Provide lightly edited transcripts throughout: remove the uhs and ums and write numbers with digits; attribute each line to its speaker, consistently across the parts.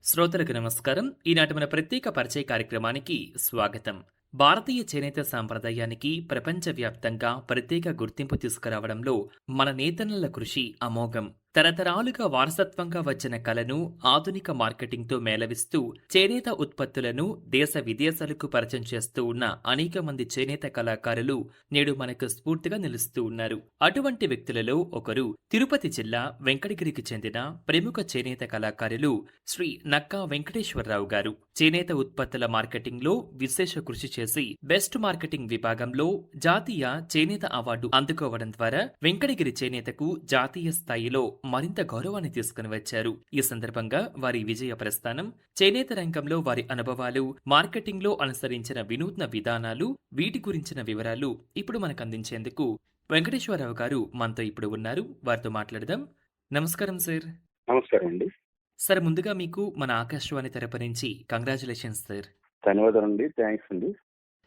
Speaker 1: శ్రోతలకు నమస్కారం. ఈనాటి మన ప్రత్యేక పరిచయ కార్యక్రమానికి స్వాగతం. భారతీయ చేనేత సాంప్రదాయానికి ప్రపంచవ్యాప్తంగా ప్రత్యేక గుర్తింపు తీసుకురావడంలో మన నేతన్నల కృషి అమోఘం. తరతరాలుగా వారసత్వంగా వచ్చిన కళను ఆధునిక మార్కెటింగ్తో మేళవిస్తూ చేనేత ఉత్పత్తులను దేశ విదేశాలకు పరిచయం చేస్తూ ఉన్న అనేక మంది చేనేత కళాకారులు నేడు మనకు స్ఫూర్తిగా నిలుస్తూ ఉన్నారు. అటువంటి వ్యక్తులలో ఒకరు తిరుపతి జిల్లా వెంకటగిరికి చెందిన ప్రముఖ చేనేత కళాకారులు శ్రీ నక్కా వెంకటేశ్వరరావు గారు. చేనేత ఉత్పత్తుల మార్కెటింగ్లో విశేష కృషి చేసి బెస్ట్ మార్కెటింగ్ విభాగంలో జాతీయ చేనేత అవార్డు అందుకోవడం ద్వారా వెంకటగిరి చేనేతకు జాతీయ స్థాయిలో మరింత గౌరవాన్ని తీసుకుని వచ్చారు. ఈ సందర్భంగా వారి విజయ ప్రస్థానం, చేనేత రంగంలో వారి అనుభవాలు, మార్కెటింగ్లో అనుసరించిన వినూత్న విధానాలు, వీటి గురించిన వివరాలు ఇప్పుడు మనకు అందించేందుకు వెంకటేశ్వరరావు గారు మనతో ఇప్పుడు ఉన్నారు. వారితో మాట్లాడదాం. నమస్కారం సార్.
Speaker 2: నమస్కారం అండి.
Speaker 1: సార్, ముందుగా మీకు మన ఆకాశవాణి తరపు నుంచి కంగ్రాచులేషన్స్ సార్.
Speaker 2: ధన్యవాదాలు అండి. థ్యాంక్స్ అండి.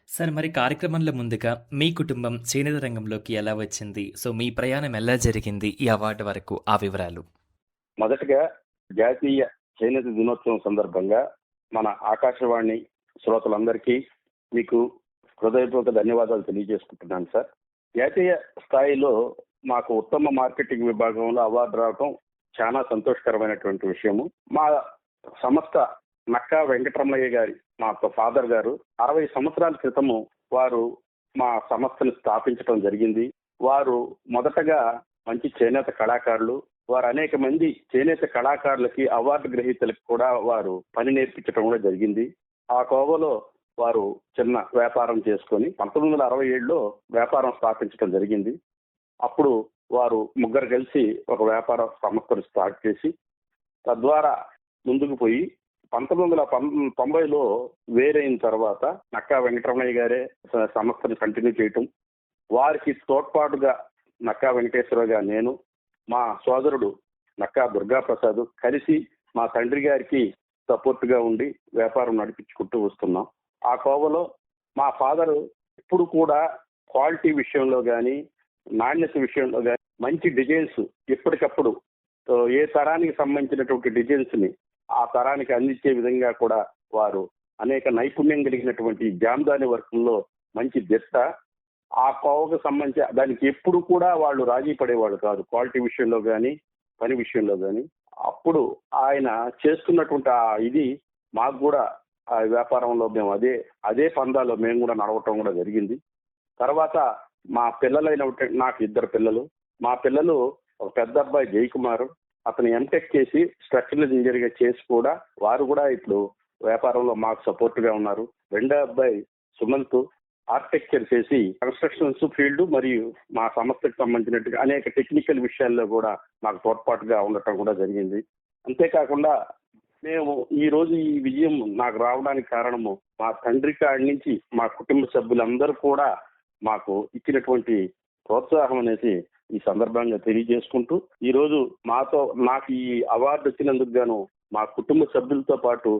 Speaker 1: సార్, మరి కార్యక్రమంలో ముందుగా మీ కుటుంబం చేనేత రంగంలోకి ఎలా వచ్చింది? సో మీ ప్రయాణం ఎలా జరిగింది ఈ అవార్డు వరకు, ఆ వివరాలు?
Speaker 2: మొదటగా జాతీయ చేనేత దినోత్సవం సందర్భంగా మన ఆకాశవాణి శ్రోతలందరికీ మీకు హృదయపూర్వక ధన్యవాదాలు తెలియజేసుకుంటున్నాను సార్. జాతీయ స్థాయిలో మాకు ఉత్తమ మార్కెటింగ్ విభాగంలో అవార్డు రావడం చాలా సంతోషకరమైనటువంటి విషయము. మా సంస్థ నక్కా వెంకటరమణయ్య గారి మా ఫాదర్ గారు 60 సంవత్సరాల క్రితము వారు మా సంస్థను స్థాపించడం జరిగింది. వారు మొదటగా మంచి చేనేత కళాకారులు. వారు అనేక మంది చేనేత కళాకారులకి అవార్డు గ్రహీతలకు కూడా వారు పని నేర్పించడం కూడా జరిగింది. ఆ కోవలో వారు చిన్న వ్యాపారం చేసుకొని 1967లో వ్యాపారం స్థాపించడం జరిగింది. అప్పుడు వారు ముగ్గురు కలిసి ఒక వ్యాపార సంస్థను స్టార్ట్ చేసి తద్వారా ముందుకు పోయి 1990లో వేరైన తర్వాత నక్కా వెంకటరమణయ్య గారే సంస్థను కంటిన్యూ చేయటం, వారికి తోడ్పాటుగా నక్కా వెంకటేశ్వరరావు నేను, మా సోదరుడు నక్కా దుర్గాప్రసాద్ కలిసి మా తండ్రి గారికి సపోర్ట్గా ఉండి వ్యాపారం నడిపించుకుంటూ వస్తున్నాం. ఆ కోవలో మా ఫాదరు ఇప్పుడు కూడా క్వాలిటీ విషయంలో కానీ నాణ్యత విషయంలో కానీ మంచి డిజైన్స్ ఎప్పటికప్పుడు ఏ తరానికి సంబంధించినటువంటి డిజైన్స్ ని ఆ తరానికి అందించే విధంగా కూడా వారు అనేక నైపుణ్యం కలిగినటువంటి జామ్దాని వర్క్లో మంచి దిట్ట. ఆ కోవకు సంబంధించి దానికి ఎప్పుడు కూడా వాళ్ళు రాజీ పడేవాళ్ళు కాదు, క్వాలిటీ విషయంలో కానీ పని విషయంలో కానీ. అప్పుడు ఆయన చేస్తున్నటువంటి ఆ ఇది మాకు కూడా ఆ వ్యాపారంలో మేము అదే పందాలో మేము కూడా నడవటం కూడా జరిగింది. తర్వాత మా పిల్లలైన నాకు 2 పిల్లలు. మా పిల్లలు ఒక పెద్ద అబ్బాయి జయకుమార్, అతను ఎంటెక్ చేసి స్ట్రక్చరల్ ఇంజనీర్ గా చేసి కూడా వారు కూడా ఇప్పుడు వ్యాపారంలో మాకు సపోర్ట్ గా ఉన్నారు. రెండో అబ్బాయి సుమంత్ ఆర్కిటెక్చర్ చేసి కన్స్ట్రక్షన్స్ ఫీల్డ్ మరియు మా సంస్థకు సంబంధించినట్టుగా అనేక టెక్నికల్ విషయాల్లో కూడా నాకు తోడ్పాటుగా ఉండటం కూడా జరిగింది. అంతేకాకుండా మేము ఈ రోజు ఈ విజయం నాకు రావడానికి కారణము మా తండ్రి కాడి నుంచి మా కుటుంబ సభ్యులందరూ కూడా మాకు ఇచ్చినటువంటి ప్రోత్సాహం అనేసి ఈ సందర్భంగా తెలియజేసుకుంటూ, ఈ రోజు నాకు ఈ అవార్డు వచ్చినందుకు గాను మా కుటుంబ సభ్యులతో పాటు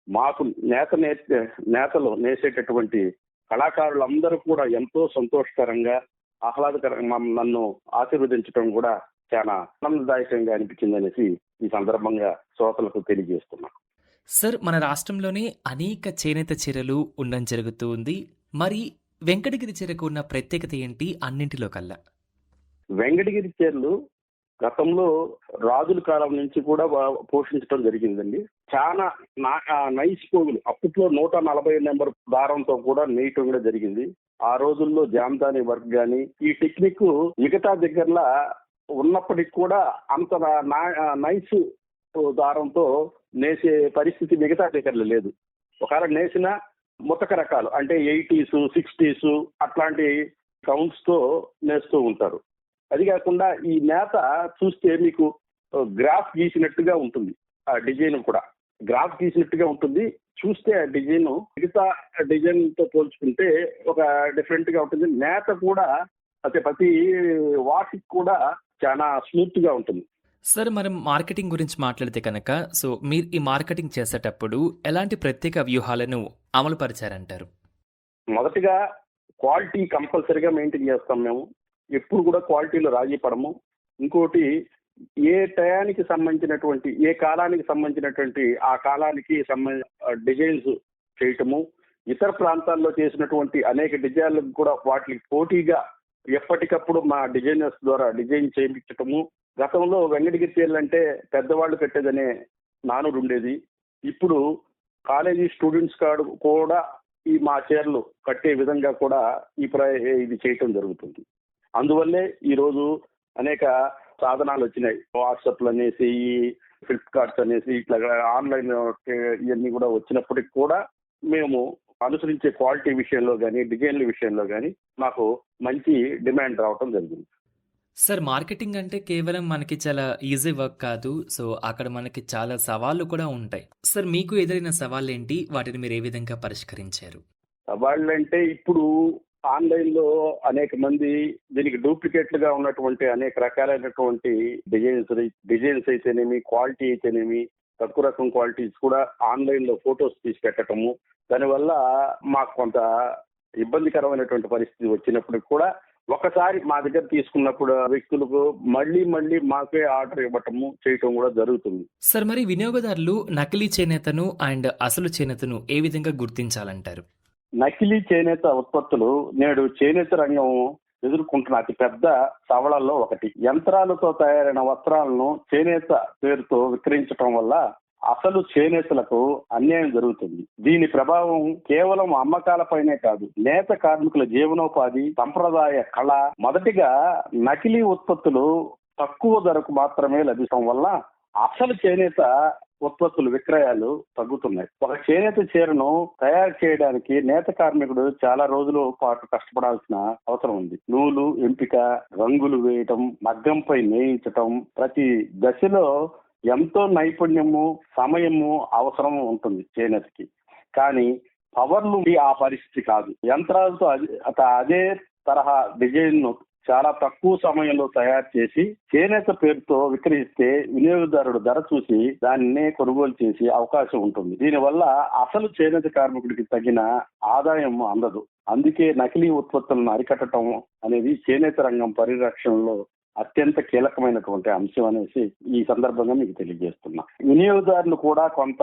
Speaker 2: మాకు నేతలు నేసేటటువంటి కళాకారులందరూ కూడా ఎంతో సంతోషకరంగా ఆహ్లాదకరంగా నన్ను ఆశీర్వదించడం కూడా చాలా ఆనందదాయకంగా అనిపించింది అనేసి ఈ సందర్భంగా శ్రోతలకు తెలియజేస్తున్నాను.
Speaker 1: సార్, మన రాష్ట్రంలోనే అనేక చేనేత చీరలు ఉండడం జరుగుతూ ఉంది. మరి వెంకటగిరి చీరకు ఉన్న ప్రత్యేకత ఏంటి అన్నింటిలో కల్లా?
Speaker 2: వెంకటగిరి చీరలు గతంలో రాజుల కాలం నుంచి కూడా పోషించడం జరిగిందండి. చాలా నైస్ పోగులు అప్పట్లో 140 నెంబర్ దారంతో కూడా నేయటం కూడా జరిగింది. ఆ రోజుల్లో జామ్దాని వర్క్ గాని ఈ టెక్నిక్ మిగతా దగ్గరలా ఉన్నప్పటికి కూడా అంత నైస్ దారంతో నేసే పరిస్థితి మిగతా దగ్గరలో లేదు. ఒకవేళ నేసిన ముతక రకాలు అంటే 80s 60s అట్లాంటి కౌంట్స్ తో నేస్తూ ఉంటారు. అది కాకుండా ఈ నేత చూస్తే మీకు గ్రాఫ్ గీసినట్టుగా ఉంటుంది. ఆ డిజైన్ కూడా గ్రాఫ్ గీసినట్టుగా ఉంటుంది. చూస్తే ఆ డిజైన్ మిగతా డిజైన్ తో పోల్చుకుంటే ఒక డిఫరెంట్ గా ఉంటుంది. నేత కూడా ప్రతి వాటికి కూడా చాలా స్మూత్ గా ఉంటుంది.
Speaker 1: సార్, మనం మార్కెటింగ్ గురించి మాట్లాడితే కనుక, సో మీరు ఈ మార్కెటింగ్ చేసేటప్పుడు ఎలాంటి ప్రత్యేక వ్యూహాలను అమలు పరిచారంటారు?
Speaker 2: మొదటిగా క్వాలిటీ కంపల్సరీగా మెయింటైన్ చేస్తాం మేము. ఎప్పుడు కూడా క్వాలిటీలో రాజీ పడము. ఇంకోటి ఏ టయానికి సంబంధించినటువంటి, ఏ కాలానికి సంబంధించినటువంటి ఆ కాలానికి డిజైన్స్ చేయటము, ఇతర ప్రాంతాల్లో చేసినటువంటి అనేక డిజైన్లకు కూడా వాటికి పోటీగా ఎప్పటికప్పుడు మా డిజైనర్స్ ద్వారా డిజైన్ చేయించటము. గతంలో వెంకటగిరి చీరలు అంటే పెద్దవాళ్ళు కట్టేదనే నానుడు ఉండేది. ఇప్పుడు కాలేజీ స్టూడెంట్స్ కాడు కూడా ఈ మా చీరలు కట్టే విధంగా కూడా ఇది చేయటం జరుగుతుంది. అందువల్లే ఈరోజు అనేక సాధనాలు వచ్చినాయి. వాట్సాప్లు అనేసి, ఫ్లిప్కార్ట్స్ అనేసి, ఇట్లా ఆన్లైన్ ఇవన్నీ కూడా వచ్చినప్పటికి కూడా మేము అనుసరించే క్వాలిటీ విషయంలో కానీ, డిజైన్ల విషయంలో కానీ మాకు మంచి డిమాండ్ రావటం జరిగింది.
Speaker 1: సార్, మార్కెటింగ్ అంటే కేవలం మనకి చాలా ఈజీ వర్క్ కాదు. సో, అక్కడ మనకి చాలా సవాళ్లు కూడా ఉంటాయి. సార్, మీకు ఎదురైన సవాళ్ళేంటి? వాటిని మీరు ఏ విధంగా పరిష్కరించారు?
Speaker 2: సవాళ్ళంటే ఇప్పుడు ఆన్లైన్లో అనేక మంది దీనికి డూప్లికేట్లుగా ఉన్నటువంటి అనేక రకాలైనటువంటి డిజైన్స్ అయితేనేమి, క్వాలిటీ అయితేనేమి, తక్కువ రకం క్వాలిటీస్ కూడా ఆన్లైన్లో ఫొటోస్ తీసి పెట్టడము. దానివల్ల మాకు కొంత ఇబ్బందికరమైనటువంటి పరిస్థితి వచ్చినప్పటికి కూడా ఒకసారి మా దగ్గర తీసుకున్నప్పుడు వ్యక్తులకు మళ్ళీ మళ్ళీ మాకే ఆర్డర్ ఇవ్వటము చేయటం కూడా జరుగుతుంది.
Speaker 1: సార్, మరి వినియోగదారులు నకిలీ చేనేతను అండ్ అసలు చేనేతను ఏ విధంగా గుర్తించాలంటారు?
Speaker 2: నకిలీ చేనేత ఉత్పత్తులు నేడు చేనేత రంగం ఎదుర్కొంటున్న అతి పెద్ద సవాళ్లలో ఒకటి. యంత్రాలతో తయారైన వస్త్రాలను చేనేత పేరుతో విక్రయించడం వల్ల అసలు చేనేతలకు అన్యాయం జరుగుతుంది. దీని ప్రభావం కేవలం అమ్మకాలపైనే కాదు, నేత కార్మికుల జీవనోపాధి, సంప్రదాయ కళ. మొదటిగా నకిలీ ఉత్పత్తులు తక్కువ ధరకు మాత్రమే లభించడం వల్ల అసలు చేనేత ఉత్పత్తుల విక్రయాలు తగ్గుతున్నాయి. ఒక చేనేత చీరను తయారు చేయడానికి నేత కార్మికుడు చాలా రోజుల పాటు కష్టపడాల్సిన అవసరం ఉంది. నూలు ఎంపిక, రంగులు వేయటం, మగ్గంపై నేయించటం, ప్రతి దశలో ఎంతో నైపుణ్యము, సమయము అవసరం ఉంటుంది చేనేతకి. కానీ పవర్లు ఆ పరిస్థితి కాదు. యంత్రాలతో అదే తరహా డిజైన్ ను చాలా తక్కువ సమయంలో తయారు చేసి చేనేత పేరుతో విక్రయిస్తే వినియోగదారుడు ధర చూసి దాన్నే కొనుగోలు చేసే అవకాశం ఉంటుంది. దీనివల్ల అసలు చేనేత కార్మికుడికి తగిన ఆదాయం అందదు. అందుకే నకిలీ ఉత్పత్తులను అరికట్టడం అనేది చేనేత రంగం పరిరక్షణలో అత్యంత కీలకమైనటువంటి అంశం అనేసి ఈ సందర్భంగా మీకు తెలియజేస్తున్నా. వినియోగదారులు కూడా కొంత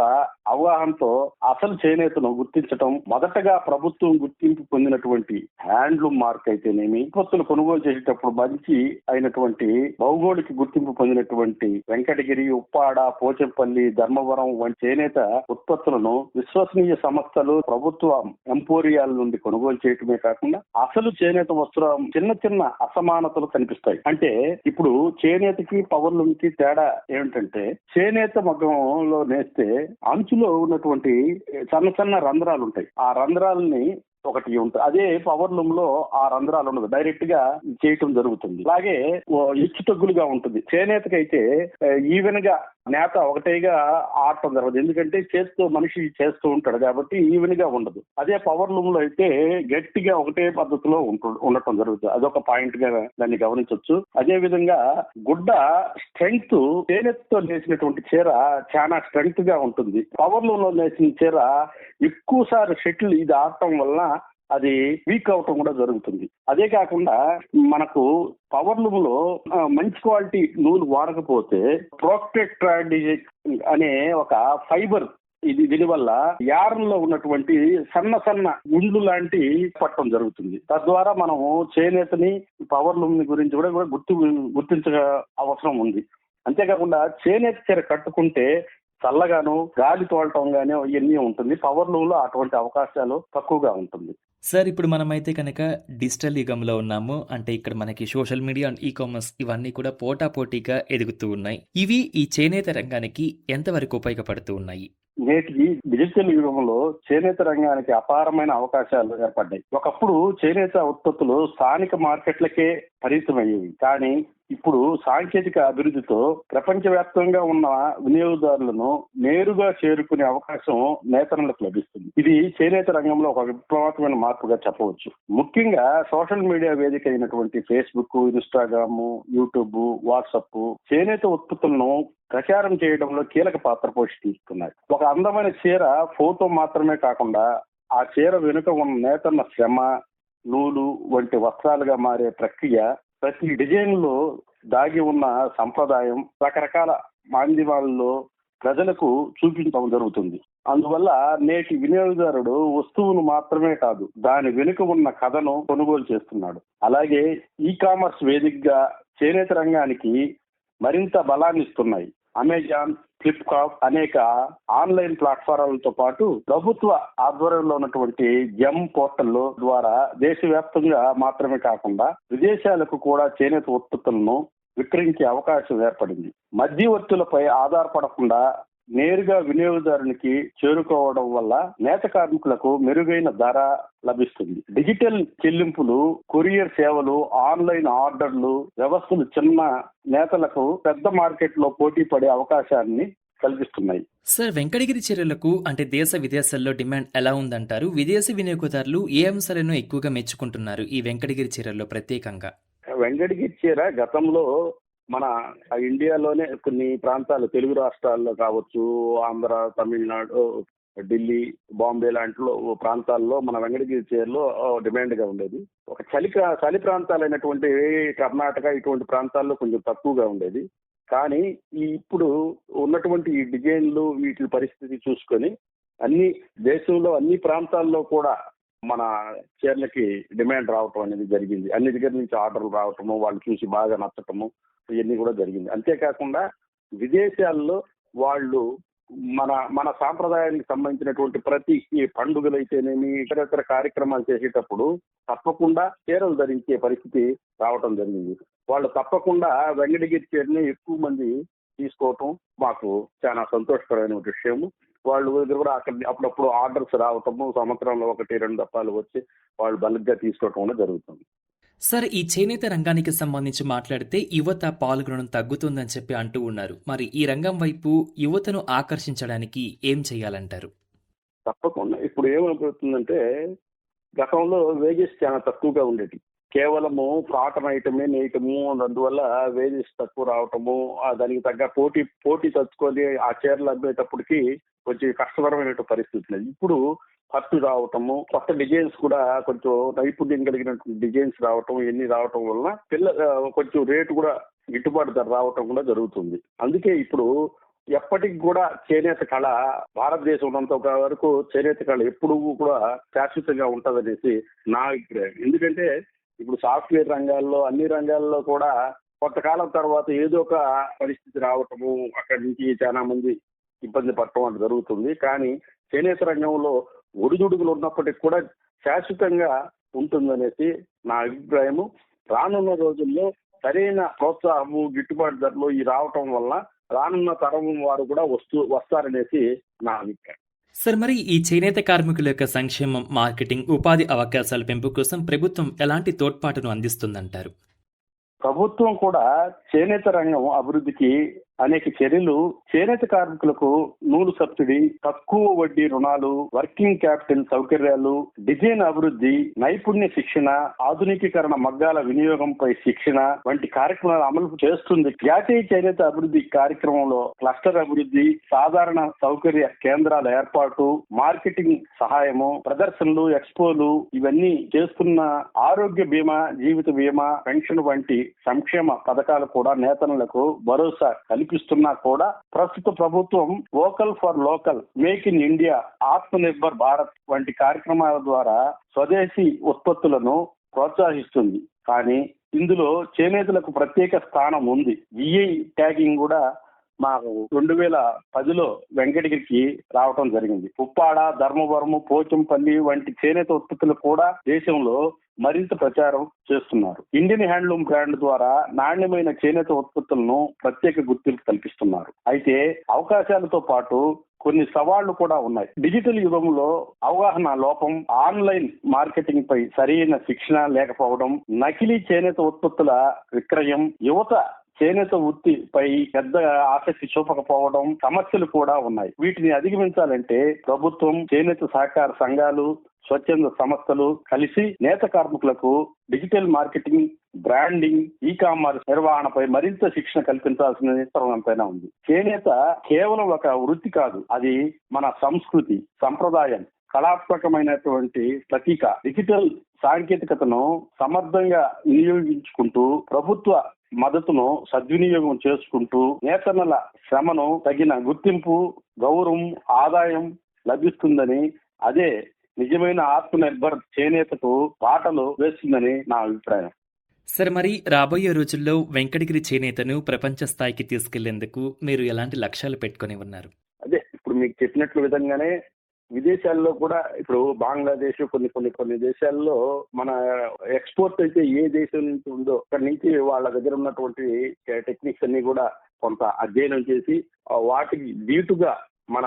Speaker 2: అవగాహనతో అసలు చేనేతను గుర్తించడం, మొదటగా ప్రభుత్వం గుర్తింపు పొందినటువంటి హ్యాండ్లూమ్ మార్క్ అయితేనేమి, ఉత్పత్తులు కొనుగోలు చేసేటప్పుడు మంచి అయినటువంటి భౌగోళిక గుర్తింపు పొందినటువంటి వెంకటగిరి, ఉప్పాడ, పోచంపల్లి, ధర్మవరం వంటి చేనేత ఉత్పత్తులను విశ్వసనీయ సంస్థలు, ప్రభుత్వ ఎంపోరియాల నుండి కొనుగోలు చేయటమే కాకుండా అసలు చేనేత వస్త్రం చిన్న చిన్న అసమానతలు కనిపిస్తాయి. అంటే ఇప్పుడు చేనేతకి పవర్లూమ్కి తేడా ఏమిటంటే, చేనేత మగ్గంలో నేస్తే అంచులో ఉన్నటువంటి సన్న సన్న రంధ్రాలు ఉంటాయి. ఆ రంధ్రాలని ఒకటి ఉంటుంది. అదే పవర్ లూమ్ లో ఆ రంధ్రాలు ఉండదు, డైరెక్ట్ గా చేయటం జరుగుతుంది. అలాగే హెచ్చు తగ్గులుగా ఉంటుంది. చేనేతకైతే ఈవెన్ గా నేత ఒకటేగా ఆడటం జరగదు, ఎందుకంటే మనిషి చేస్తూ ఉంటాడు కాబట్టి ఈవెన్ గా ఉండదు. అదే పవర్ లూమ్ లో అయితే గట్టిగా ఒకటే పద్ధతిలో ఉండటం జరుగుతుంది. అదొక పాయింట్ గా దాన్ని గమనించవచ్చు. అదే విధంగా గుడ్డ స్ట్రెంగ్త్, చేనేతతో నేసినటువంటి చీర చాలా స్ట్రెంగ్త్ గా ఉంటుంది. పవర్ లూమ్ లో నేసిన చీర ఎక్కువసారి షటిల్ ఇది ఆడటం వల్ల అది వీక్ అవటం కూడా జరుగుతుంది. అదే కాకుండా మనకు పవర్ లూమ్ లో మంచి క్వాలిటీ నూలు వాడకపోతే ప్రోక్టెక్ట్రాడిజిక్ అనే ఒక ఫైబర్, దీనివల్ల యారంలో ఉన్నటువంటి సన్న సన్న గుండ్లు లాంటి పట్టడం జరుగుతుంది. తద్వారా మనము చేనేతని, పవర్ లూమ్ గురించి కూడా గుర్తించ అవసరం ఉంది. అంతేకాకుండా చేనేత చీర కట్టుకుంటే చల్లగాను, గాలి తోలటం గానీ ఇవన్నీ ఉంటుంది. పవర్ లూమ్ లో అటువంటి అవకాశాలు తక్కువగా ఉంటుంది.
Speaker 1: సార్, ఇప్పుడు మనమైతే కనుక డిజిటల్ యుగంలో ఉన్నాము. అంటే ఇక్కడ మనకి social media and e commerce ఇవన్నీ కూడా పోటాపోటీగా ఎదుగుతూ ఉన్నాయి. ఇవి ఈ చేనేత రంగానికి ఎంతవరకు ఉపయోగపడుతూ ఉన్నాయి?
Speaker 2: నేటికి డిజిటల్ యుగంలో చేనేత రంగానికి అపారమైన అవకాశాలు ఏర్పడ్డాయి. ఒకప్పుడు చేనేత ఉత్పత్తులు స్థానిక మార్కెట్లకే పరిమితమయ్యేవి. కానీ ఇప్పుడు సాంకేతిక అభివృద్ధితో ప్రపంచవ్యాప్తంగా ఉన్న వినియోగదారులను నేరుగా చేరుకునే అవకాశం నేతలకు లభిస్తుంది. ఇది చేనేత రంగంలో ఒక విప్లవాత్మకమైన మార్పుగా చెప్పవచ్చు. ముఖ్యంగా సోషల్ మీడియా వేదిక అయినటువంటి ఫేస్బుక్, ఇన్స్టాగ్రామ్, యూట్యూబ్, వాట్సాప్ చేనేత ఉత్పత్తులను ప్రచారం చేయడంలో కీలక పాత్ర పోషిస్తున్నాయి. ఒక అందమైన చీర ఫోటో మాత్రమే కాకుండా ఆ చీర వెనుక ఉన్న నేతన్న శ్రమ, నూలు వంటి వస్త్రాలుగా మారే ప్రక్రియ ప్రతి డిజైన్ లో దాగి ఉన్న సంప్రదాయం రకరకాల మాధ్యమాలలో ప్రజలకు చూపించడం జరుగుతుంది. అందువల్ల నేటి వినియోగదారుడు వస్తువును మాత్రమే కాదు, దాని వెనుక ఉన్న కథను కొనుగోలు చేస్తున్నాడు. అలాగే ఈ కామర్స్ వేదికగా చేనేత రంగానికి మరింత బలాన్ని ఇస్తున్నాయి. అమెజాన్, ఫ్లిప్కార్ట్ అనేక ఆన్లైన్ ప్లాట్ఫారాలతో పాటు ప్రభుత్వ ఆధ్వర్యంలో ఉన్నటువంటి జెమ్ పోర్టల్ ద్వారా దేశవ్యాప్తంగా మాత్రమే కాకుండా విదేశాలకు కూడా చేనేత ఉత్పత్తులను విక్రయించే అవకాశం ఏర్పడింది. మధ్యవర్తులపై ఆధారపడకుండా నేరుగా వినియోగదారునికి చేరుకోవడం వల్ల నేత కార్మికులకు మెరుగైన ధర లభిస్తుంది. డిజిటల్ చెల్లింపులు, కొరియర్ సేవలు, ఆన్లైన్ ఆర్డర్లు వ్యవస్థలు చిన్న నేతలకు పెద్ద మార్కెట్లో పోటీ పడే అవకాశాన్ని కల్పిస్తున్నాయి.
Speaker 1: సార్, వెంకటగిరి చీరలకు అంటే దేశ విదేశాల్లో డిమాండ్ ఎలా ఉందంటారు? విదేశీ వినియోగదారులు ఏ అంశాలను ఎక్కువగా మెచ్చుకుంటున్నారు ఈ వెంకటగిరి చీరల్లో ప్రత్యేకంగా?
Speaker 2: వెంకటగిరి చీర గతంలో మన ఇండియాలోనే కొన్ని ప్రాంతాలు, తెలుగు రాష్ట్రాల్లో కావచ్చు, ఆంధ్ర, తమిళనాడు, ఢిల్లీ, బాంబే లాంటి ప్రాంతాల్లో మన వెంకటగిరి చీరలో డిమాండ్ గా ఉండేది. ఒక చలి ప్రాంతాలైనటువంటి కర్ణాటక ఇటువంటి ప్రాంతాల్లో కొంచెం తక్కువగా ఉండేది. కానీ ఇప్పుడు ఉన్నటువంటి ఈ డిజైన్లు వీటి పరిస్థితి చూసుకొని దేశంలో అన్ని ప్రాంతాల్లో కూడా మన చీరలకి డిమాండ్ రావటం అనేది జరిగింది. అన్ని దగ్గర నుంచి ఆర్డర్లు రావటము, వాళ్ళు చూసి బాగా నచ్చటము, ఇవన్నీ కూడా జరిగింది. అంతేకాకుండా విదేశాల్లో వాళ్ళు మన సాంప్రదాయానికి సంబంధించినటువంటి ప్రతి ఈ పండుగలు అయితేనేమి, ఇతర కార్యక్రమాలు చేసేటప్పుడు తప్పకుండా చీరలు ధరించే పరిస్థితి రావటం జరిగింది. వాళ్ళు తప్పకుండా వెంకటగిరి చీరని ఎక్కువ మంది తీసుకోవటం మాకు చాలా సంతోషకరమైన విషయము. వాళ్ళు దగ్గర కూడా అక్కడ అప్పుడప్పుడు ఆర్డర్స్ రావటము, సంవత్సరంలో 1-2 దఫాలు వచ్చి వాళ్ళు బల్క్గా తీసుకోవటం కూడా జరుగుతుంది.
Speaker 1: సార్, ఈ చేనేత రంగానికి సంబంధించి మాట్లాడితే యువత పాల్గొనడం తగ్గుతుందని చెప్పి అంటూ ఉన్నారు. మరి ఈ రంగం వైపు యువతను ఆకర్షించడానికి ఏం చేయాలంటారు?
Speaker 2: తప్పకుండా ఇప్పుడు ఏమైపోతుందంటే, గతంలో వేజెస్ చాలా తక్కువగా ఉండేవి. కేవలము కాటన్ ఐటమే నేయటము, అందువల్ల వేజెస్ తక్కువ రావటము, దానికి తగ్గ పోటీ తెచ్చుకొని ఆ చీరలు అమ్మేటప్పటికి కొంచెం కష్టతరమైన పరిస్థితి. ఇప్పుడు ఖర్చు రావటము, కొత్త డిజైన్స్ కూడా కొంచెం నైపుణ్యం కలిగినటువంటి డిజైన్స్ రావటం, ఇవన్నీ రావటం వలన కొంచెం రేటు కూడా గిట్టుబాటు ధర రావటం కూడా జరుగుతుంది. అందుకే ఇప్పుడు ఎప్పటికి కూడా చేనేత కళ, భారతదేశం ఉన్నంత వరకు చేనేత కళ ఎప్పుడు కూడా శాశ్వతంగా ఉంటదనేసి నా అభిప్రాయం. ఎందుకంటే ఇప్పుడు సాఫ్ట్వేర్ రంగాల్లో, అన్ని రంగాల్లో కూడా కొంతకాలం తర్వాత ఏదో ఒక పరిస్థితి రావటము, అక్కడి నుంచి చాలా మంది ఇబ్బంది పడటం అది జరుగుతుంది. కానీ చేనేత రంగంలో ఒడిదుడుకులు ఉన్నప్పటికీ కూడా శాశ్వతంగా ఉంటుందనేసి నా అభిప్రాయము. రానున్న రోజుల్లో సరైన ప్రోత్సాహము, గిట్టుబాటు ధరలు ఈ రావటం వల్ల రానున్న తరం వారు కూడా వస్తారనేసి నా అభిప్రాయం.
Speaker 1: సార్, మరి ఈ చేనేత కార్మికుల యొక్క సంక్షేమం, మార్కెటింగ్, ఉపాధి అవకాశాల పెంపు కోసం ప్రభుత్వం ఎలాంటి తోడ్పాటును అందిస్తుందంటారు?
Speaker 2: ప్రభుత్వం కూడా చేనేత రంగం అభివృద్ధికి అనేక చర్యలు, చేనేత కార్మికులకు నూలు సబ్సిడీ, తక్కువ వడ్డీ రుణాలు, వర్కింగ్ క్యాపిటల్ సౌకర్యాలు, డిజైన్ అభివృద్ధి, నైపుణ్య శిక్షణ, ఆధునికీకరణ మగ్గాల వినియోగంపై శిక్షణ వంటి కార్యక్రమాలు అమలు చేస్తుంది. జాతీయ చేనేత అభివృద్ధి కార్యక్రమంలో క్లస్టర్ అభివృద్ధి, సాధారణ సౌకర్య కేంద్రాల ఏర్పాటు, మార్కెటింగ్ సహాయము, ప్రదర్శనలు, ఎక్స్పోలు ఇవన్నీ చేస్తున్న ఆరోగ్య బీమా, జీవిత బీమా, పెన్షన్ వంటి సంక్షేమ పథకాలు కూడా నేతలకు భరోసా కల్పిస్తున్నా కూడా ప్రస్తుత ప్రభుత్వం vocal for local, make in India, ఆత్మ నిర్భర్ భారత్ వంటి కార్యక్రమాల ద్వారా స్వదేశీ ఉత్పత్తులను ప్రోత్సహిస్తుంది. కానీ ఇందులో చేనేతలకు ప్రత్యేక స్థానం ఉంది. జిఐ ట్యాగింగ్ కూడా మాకు 2010లో వెంకటగిరికి రావటం జరిగింది. ఉప్పాడ, ధర్మవరము, పోచంపల్లి వంటి చేనేత ఉత్పత్తులు కూడా దేశంలో మరింత ప్రచారం చేస్తున్నారు. ఇండియన్ హ్యాండ్లూమ్ బ్రాండ్ ద్వారా నాణ్యమైన చేనేత ఉత్పత్తులను ప్రత్యేక గుర్తింపు కల్పిస్తున్నారు. అయితే అవకాశాలతో పాటు కొన్ని సవాళ్లు కూడా ఉన్నాయి. డిజిటల్ యుగంలో అవగాహన లోపం, ఆన్లైన్ మార్కెటింగ్ పై సరైన శిక్షణ లేకపోవడం, నకిలీ చేనేత ఉత్పత్తుల విక్రయం, యువత చేనేత వృత్తిపై పెద్ద ఆసక్తి చూపకపోవడం సమస్యలు కూడా ఉన్నాయి. వీటిని అధిగమించాలంటే ప్రభుత్వం, చేనేత సహకార సంఘాలు, స్వచ్ఛంద సంస్థలు కలిసి నేత కార్మికులకు digital marketing, branding, e commerce నిర్వహణపై మరింత శిక్షణ కల్పించాల్సిన అవసరం ఎంతైనా ఉంది. చేనేత కేవలం ఒక వృత్తి కాదు, అది మన సంస్కృతి, సంప్రదాయం, కళాత్మకమైనటువంటి ప్రతీక. డిజిటల్ సాంకేతికతను సమర్థంగా వినియోగించుకుంటూ ప్రభుత్వ మద్దతును సద్వినియోగం చేసుకుంటూ నేతన్నల శ్రమను తగిన గుర్తింపు, గౌరవం, ఆదాయం లభిస్తుందని, అదే నిజమైన ఆత్మనిర్భర్ చేనేతకు బాటలు వేస్తుందని నా అభిప్రాయం.
Speaker 1: సార్, మరి రాబోయే రోజుల్లో వెంకటగిరి చేనేతను ప్రపంచ స్థాయికి తీసుకెళ్లేందుకు మీరు ఎలాంటి లక్ష్యాలు పెట్టుకొని ఉన్నారు?
Speaker 2: అదే ఇప్పుడు మీకు చెప్పినట్లు విధంగానే విదేశాల్లో కూడా ఇప్పుడు బంగ్లాదేశ్ కొన్ని దేశాల్లో మన ఎక్స్పోర్ట్ అయితే ఏ దేశం నుంచి ఉందో అక్కడి నుంచి వాళ్ళ దగ్గర ఉన్నటువంటి టెక్నిక్స్ అన్ని కూడా కొంత అధ్యయనం చేసి వాటికి దీటుగా మన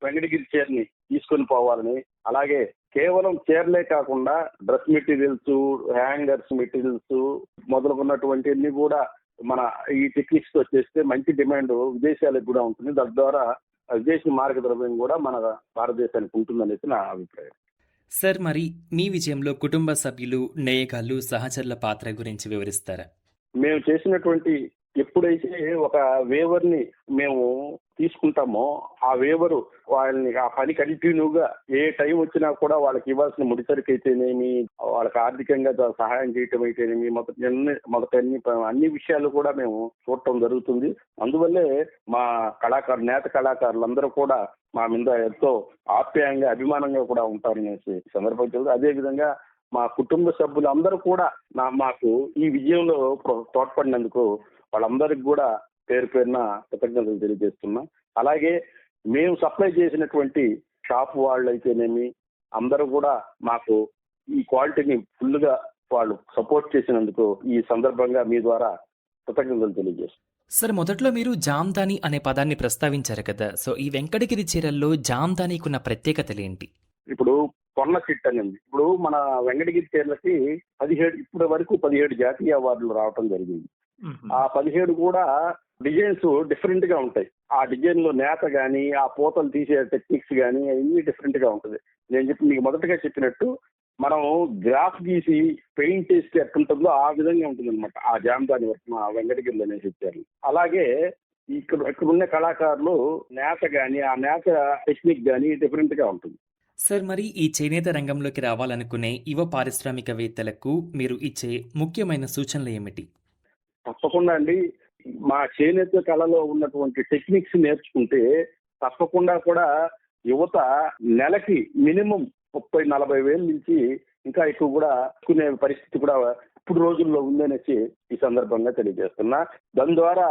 Speaker 2: వెంకటగిరి చీరని తీసుకొని పోవాలని, అలాగే కేవలం చీరలే కాకుండా డ్రెస్ మెటీరియల్స్, హ్యాంగర్స్ మెటీరియల్స్ మొదలుకున్నటువంటి అన్ని కూడా మన ఈ టెక్నిక్స్ తో చేస్తే మంచి డిమాండ్ విదేశాలకు కూడా ఉంటుంది. తద్వారా విదేశీ మార్గద్రవ్యం కూడా మన భారతదేశానికి ఉంటుందనేసి నా అభిప్రాయం.
Speaker 1: సార్, మరి మీ విజయంలో కుటుంబ సభ్యులు, నేయగాళ్ళు, సహచరుల పాత్ర గురించి వివరిస్తారా?
Speaker 2: మేము చేసినటువంటి ఎప్పుడైతే ఒక వేవర్ని మేము తీసుకుంటామో ఆ వేవరు వాళ్ళని ఆ పని కంటిన్యూగా ఏ టైం వచ్చినా కూడా వాళ్ళకి ఇవ్వాల్సిన ముడిసరికి అయితేనేమి, వాళ్ళకి ఆర్థికంగా సహాయం చేయటం అయితేనేమి, మొదట అన్ని విషయాలు కూడా మేము చూడటం జరుగుతుంది. అందువల్లే మా నేత కళాకారులందరూ కూడా మా మీద ఎంతో ఆప్యాయంగా, అభిమానంగా కూడా ఉంటారనేసి సందర్భంగా, అదే విధంగా మా కుటుంబ సభ్యులందరూ కూడా మాకు ఈ విజయంలో తోడ్పడినందుకు వాళ్ళందరికి కూడా పేరు పేరున కృతజ్ఞతలు తెలియజేస్తున్నా. అలాగే మేము సప్లై చేసినటువంటి షాప్ వాళ్ళు అయితేనేమి అందరూ కూడా మాకు ఈ క్వాలిటీని ఫుల్ గా వాళ్ళు సపోర్ట్ చేసినందుకు ఈ సందర్భంగా మీ ద్వారా కృతజ్ఞతలు తెలియజేస్తున్నాం.
Speaker 1: సార్, మొదట్లో మీరు జామ్దాని అనే పదాన్ని ప్రస్తావించారు కదా. సో ఈ వెంకటగిరి చీరల్లో జామ్దానికి ఉన్న ప్రత్యేకతలు ఏంటి?
Speaker 2: ఇప్పుడు కొన్న చిట్ అని ఉంది. ఇప్పుడు మన వెంకటగిరి చీరలకి 17 జాతీయ అవార్డులు రావటం జరిగింది. ఆ 17 కూడా డిజైన్స్ డిఫరెంట్ గా ఉంటాయి. ఆ డిజైన్ లో నేత గానీ, ఆ పూతలు తీసే టెక్నిక్స్ గానీ అన్ని డిఫరెంట్ గా ఉంటుంది. నేను మీకు మొదటగా చెప్పినట్టు మనం గ్రాఫ్ గీసి పెయింట్ చేస్తే ఎట్టుంటుందో ఆ విధంగా ఉంటుంది అనమాట ఆ జామదాని వర్క్ మా వెంకటగిరిలో నేను చెప్పాను. అలాగే ఇక్కడ ఉన్న కళాకారులు నేత గానీ, ఆ నేత టెక్నిక్ గానీ డిఫరెంట్ గా ఉంటుంది.
Speaker 1: సార్, మరి ఈ చేనేత రంగంలోకి రావాలనుకునే యువ పారిశ్రామికవేత్తలకు మీరు ఇచ్చే ముఖ్యమైన సూచనలు ఏమిటి?
Speaker 2: తప్పకుండా అండి, మా చేనేత కళలో ఉన్నటువంటి టెక్నిక్స్ నేర్చుకుంటే తప్పకుండా కూడా యువత నెలకి మినిమం 30-40 వేల నుంచి ఇంకా ఎక్కువ కూడా కొనే పరిస్థితి కూడా ఇప్పుడు రోజుల్లో ఉందనేసి ఈ సందర్భంగా తెలియజేస్తున్నా. దాని ద్వారా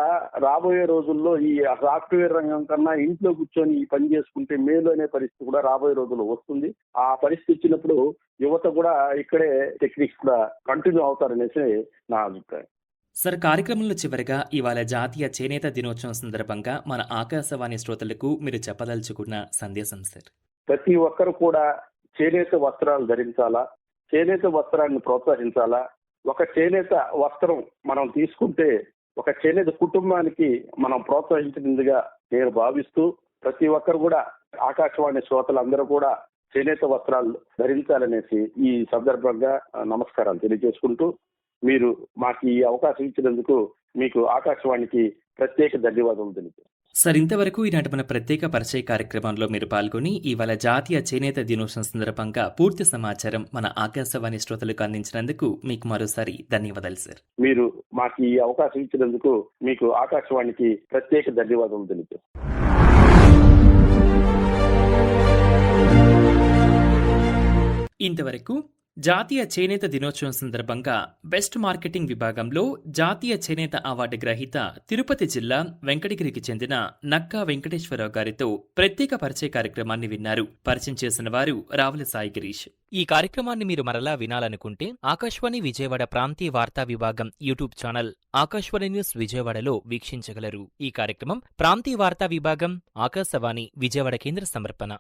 Speaker 2: రాబోయే రోజుల్లో ఈ సాఫ్ట్వేర్ రంగం కన్నా ఇంట్లో కూర్చొని ఈ పని చేసుకుంటే మేలు అనే పరిస్థితి కూడా రాబోయే రోజుల్లో వస్తుంది. ఆ పరిస్థితి వచ్చినప్పుడు యువత కూడా ఇక్కడే టెక్నిక్స్ కూడా కంటిన్యూ అవుతారనేసి నా అభిప్రాయం.
Speaker 1: సార్, కార్యక్రమంలో చివరిగా ఇవాళ జాతీయ చేనేత దినోత్సవం సందర్భంగా మన ఆకాశవాణి శ్రోతలకు మీరు చెప్పదలుచుకున్న సందేశం సార్.
Speaker 2: ప్రతి ఒక్కరు కూడా చేనేత వస్త్రాలు ధరించాలా, చేనేత వస్త్రాన్ని ప్రోత్సహించాలా. ఒక చేనేత వస్త్రం మనం తీసుకుంటే ఒక చేనేత కుటుంబానికి మనం ప్రోత్సహించినదిగా నేను భావిస్తూ ప్రతి ఒక్కరు కూడా ఆకాశవాణి శ్రోతలందరూ కూడా చేనేత వస్త్రాలు ధరించాలనేసి ఈ సందర్భంగా నమస్కారాలు తెలియజేసుకుంటూ, మీరు మాకు ఈ అవకాశం ఇచ్చినందుకు మీకు ఆకాశవాణికి ప్రత్యేక ధన్యవాదాలు తెలియజేస్తాను.
Speaker 1: సార్, ఇంతవరకు ఈనాటి మన ప్రత్యేక పరిచయ కార్యక్రమంలో మీరు పాల్గొని ఇవాళ జాతీయ చేనేత దినోత్సవం సందర్భంగా పూర్తి సమాచారం మన ఆకాశవాణి శ్రోతలకు అందించినందుకు మీకు మరోసారి ధన్యవాదాలు సార్.
Speaker 2: మీరు మాకు ఈ అవకాశం ఇచ్చినందుకు మీకు ఆకాశవాణికి ప్రత్యేక ధన్యవాదాలు తెలియజేస్తాను.
Speaker 1: ఇంతవరకు జాతీయ చేనేత దినోత్సవం సందర్భంగా బెస్ట్ మార్కెటింగ్ విభాగంలో జాతీయ చేనేత అవార్డు గ్రహీత తిరుపతి జిల్లా వెంకటగిరికి చెందిన నక్కా వెంకటేశ్వరరావు గారితో ప్రత్యేక పరిచయ కార్యక్రమాన్ని విన్నారు. పరిచయం చేసిన వారు రావుల సాయి గిరీష్. ఈ కార్యక్రమాన్ని మీరు మరలా వినాలనుకుంటే ఆకాశవాణి విజయవాడ ప్రాంతీయ వార్తా విభాగం యూట్యూబ్ ఛానల్ ఆకాశవాణి న్యూస్ విజయవాడలో వీక్షించగలరు. ఈ కార్యక్రమం ప్రాంతీయ వార్తా విభాగం ఆకాశవాణి విజయవాడ కేంద్ర సమర్పణ.